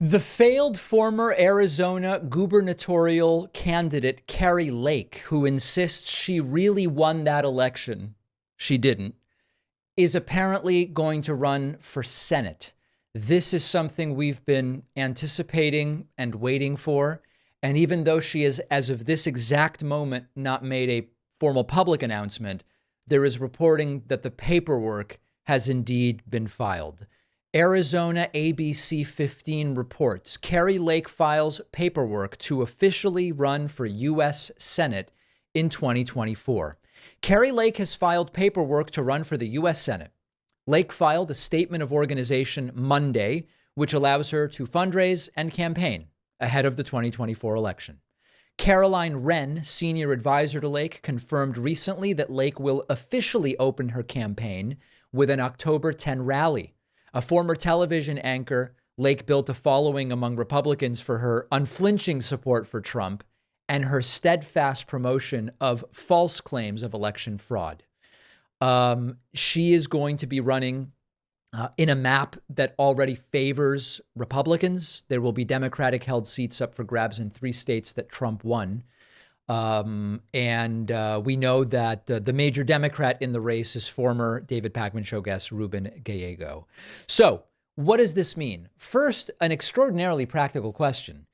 The failed former Arizona gubernatorial candidate, Kari Lake, who insists she really won that election, she didn't, is apparently going to run for Senate. This is something we've been anticipating and waiting for. And even though she has, as of this exact moment, not made a formal public announcement, there is reporting that the paperwork has indeed been filed. Arizona ABC 15 reports Kari Lake files paperwork to officially run for U.S. Senate in 2024. Kari Lake has filed paperwork to run for the U.S. Senate. Lake filed a statement of organization Monday, which allows her to fundraise and campaign ahead of the 2024 election. Caroline Wren, senior advisor to Lake, confirmed recently that Lake will officially open her campaign with an October 10 rally. A former television anchor, Lake built a following among Republicans for her unflinching support for Trump and her steadfast promotion of false claims of election fraud. She is going to be running in a map that already favors Republicans. There will be Democratic-held seats up for grabs in 3 states that Trump won. We know that the major Democrat in the race is former David Pakman Show guest Ruben Gallego. So what does this mean? First, an extraordinarily practical question.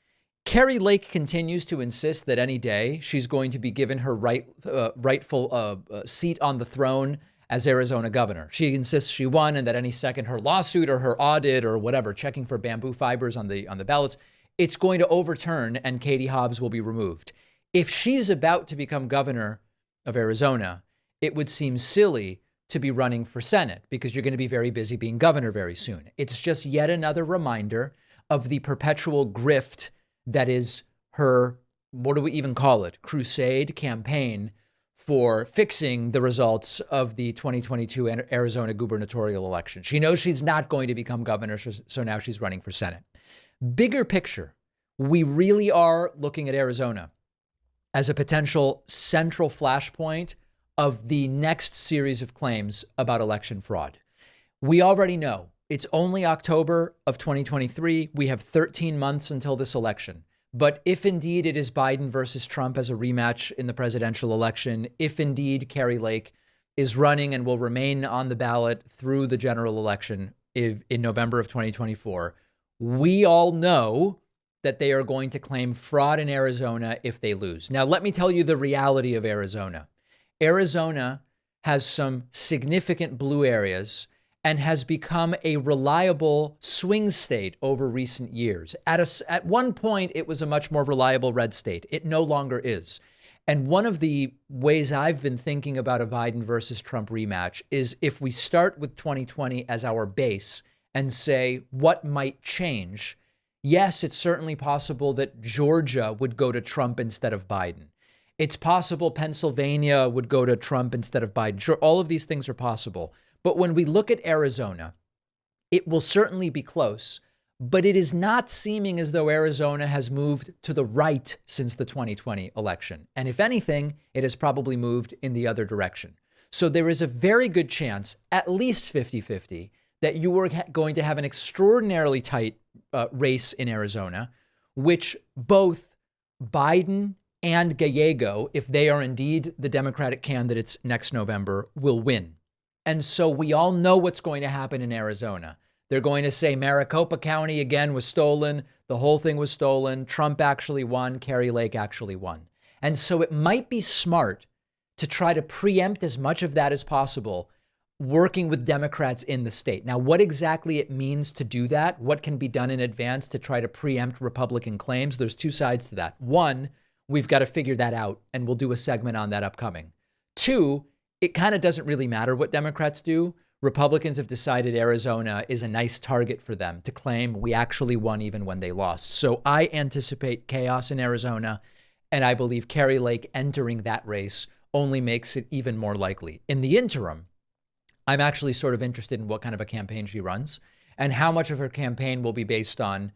Kari Lake continues to insist that any day she's going to be given her rightful seat on the throne as Arizona governor. She insists she won and that any second her lawsuit or her audit or whatever, checking for bamboo fibers on the ballots, it's going to overturn and Katie Hobbs will be removed. If she's about to become governor of Arizona, it would seem silly to be running for Senate because you're going to be very busy being governor very soon. It's just yet another reminder of the perpetual grift that is her, what do we even call it, crusade campaign for fixing the results of the 2022 Arizona gubernatorial election. She knows she's not going to become governor, so now she's running for Senate. Bigger picture, we really are looking at Arizona as a potential central flashpoint of the next series of claims about election fraud. We already know it's only October of 2023. We have 13 months until this election. But if indeed it is Biden versus Trump as a rematch in the presidential election, if indeed Kari Lake is running and will remain on the ballot through the general election in November of 2024, we all know that they are going to claim fraud in Arizona if they lose. Now, let me tell you the reality of Arizona. Arizona has some significant blue areas and has become a reliable swing state over recent years. At one point, it was a much more reliable red state. It no longer is. And one of the ways I've been thinking about a Biden versus Trump rematch is if we start with 2020 as our base and say what might change. Yes, it's certainly possible that Georgia would go to Trump instead of Biden. It's possible Pennsylvania would go to Trump instead of Biden. Sure, all of these things are possible. But when we look at Arizona, it will certainly be close, but it is not seeming as though Arizona has moved to the right since the 2020 election. And if anything, it has probably moved in the other direction. So there is a very good chance, at least 50-50, that you are going to have an extraordinarily tight race in Arizona, which both Biden and Gallego, if they are indeed the Democratic candidates next November, will win. And so we all know what's going to happen in Arizona. They're going to say Maricopa County again was stolen. The whole thing was stolen. Trump actually won. Kari Lake actually won. And so it might be smart to try to preempt as much of that as possible, working with Democrats in the state. Now, what exactly it means to do that, what can be done in advance to try to preempt Republican claims, there's 2 sides to that. One, we've got to figure that out, and we'll do a segment on that upcoming. 2, it kind of doesn't really matter what Democrats do. Republicans have decided Arizona is a nice target for them to claim we actually won even when they lost. So I anticipate chaos in Arizona, and I believe Kari Lake entering that race only makes it even more likely. In the interim, I'm actually sort of interested in what kind of a campaign she runs and how much of her campaign will be based on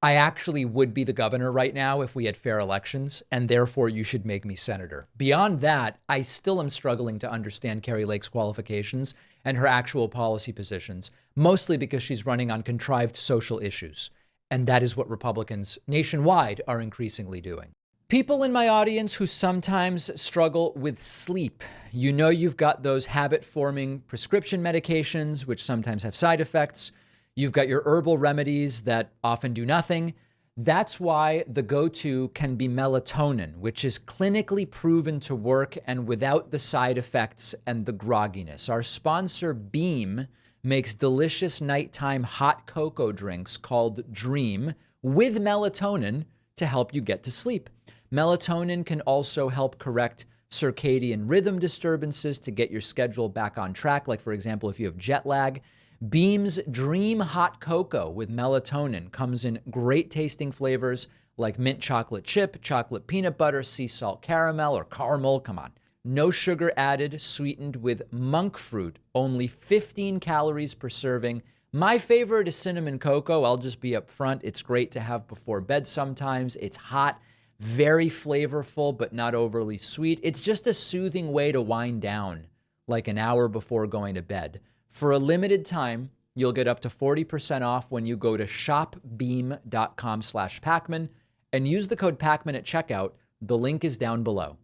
I actually would be the governor right now if we had fair elections, and therefore you should make me senator. Beyond that, I still am struggling to understand Kari Lake's qualifications and her actual policy positions, mostly because she's running on contrived social issues. And that is what Republicans nationwide are increasingly doing. People in my audience who sometimes struggle with sleep. You know, you've got those habit-forming prescription medications, which sometimes have side effects. You've got your herbal remedies that often do nothing. That's why the go-to can be melatonin, which is clinically proven to work and without the side effects and the grogginess. Our sponsor, Beam, makes delicious nighttime hot cocoa drinks called Dream with melatonin to help you get to sleep. Melatonin can also help correct circadian rhythm disturbances to get your schedule back on track. Like, for example, if you have jet lag, Beam's Dream Hot Cocoa with melatonin comes in great tasting flavors like mint chocolate chip, chocolate peanut butter, sea salt caramel, or caramel. Come on. No sugar added, sweetened with monk fruit, only 15 calories per serving. My favorite is cinnamon cocoa. I'll just be upfront. It's great to have before bed sometimes. It's hot, very flavorful, but not overly sweet. It's just a soothing way to wind down, like an hour before going to bed. For a limited time, you'll get up to 40% off when you go to shopbeam.com/Pacman and use the code Pacman at checkout. The link is down below.